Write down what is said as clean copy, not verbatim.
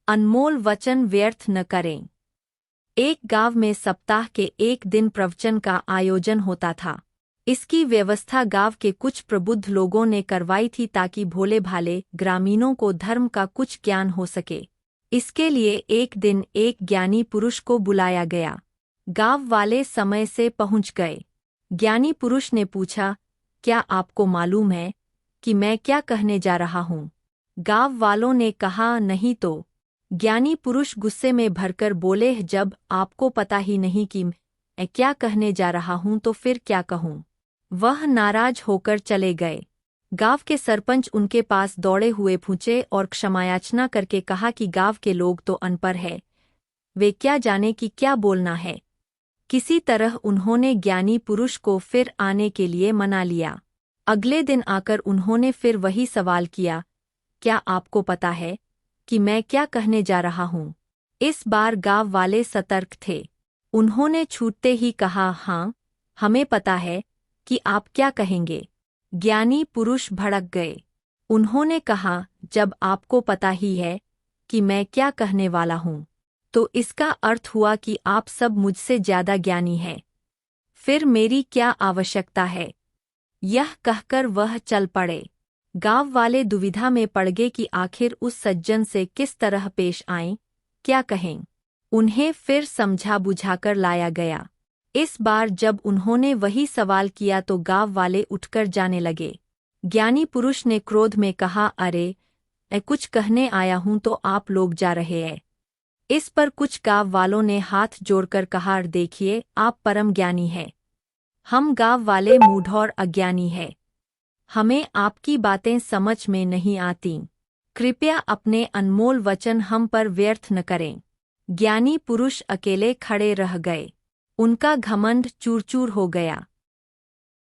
अनमोल वचन व्यर्थ न करें। एक गांव में सप्ताह के एक दिन प्रवचन का आयोजन होता था। इसकी व्यवस्था गांव के कुछ प्रबुद्ध लोगों ने करवाई थी ताकि भोले भाले ग्रामीणों को धर्म का कुछ ज्ञान हो सके। इसके लिए एक दिन एक ज्ञानी पुरुष को बुलाया गया। गांव वाले समय से पहुंच गए। ज्ञानी पुरुष ने पूछा, क्या आपको मालूम है कि मैं क्या कहने जा रहा हूँ? गांव वालों ने कहा, नहीं तो। ज्ञानी पुरुष गुस्से में भरकर बोले, जब आपको पता ही नहीं कि मैं क्या कहने जा रहा हूँ तो फिर क्या कहूँ? वह नाराज होकर चले गए। गांव के सरपंच उनके पास दौड़े हुए पूछे और क्षमायाचना करके कहा कि गांव के लोग तो अनपढ़ हैं, वे क्या जाने कि क्या बोलना है। किसी तरह उन्होंने ज्ञानी पुरुष को फिर आने के लिए मना लिया। अगले दिन आकर उन्होंने फिर वही सवाल किया, क्या आपको पता है कि मैं क्या कहने जा रहा हूँ? इस बार गांव वाले सतर्क थे। उन्होंने छूटते ही कहा, हाँ, हमें पता है कि आप क्या कहेंगे। ज्ञानी पुरुष भड़क गए। उन्होंने कहा, जब आपको पता ही है कि मैं क्या कहने वाला हूँ, तो इसका अर्थ हुआ कि आप सब मुझसे ज्यादा ज्ञानी हैं। फिर मेरी क्या आवश्यकता है? यह कहकर वह चल पड़े। गांव वाले दुविधा में पड़ गए कि आखिर उस सज्जन से किस तरह पेश आएं, क्या कहें। उन्हें फिर समझा बुझाकर लाया गया। इस बार जब उन्होंने वही सवाल किया तो गांव वाले उठकर जाने लगे। ज्ञानी पुरुष ने क्रोध में कहा, अरे, मैं कुछ कहने आया हूं तो आप लोग जा रहे हैं। इस पर कुछ गांव वालों ने हाथ जोड़कर कहा, देखिए, आप परम ज्ञानी हैं, हम गांव वाले मूढ़ और अज्ञानी हैं, हमें आपकी बातें समझ में नहीं आती। कृपया अपने अनमोल वचन हम पर व्यर्थ न करें। ज्ञानी पुरुष अकेले खड़े रह गए। उनका घमंड चूर चूर हो गया।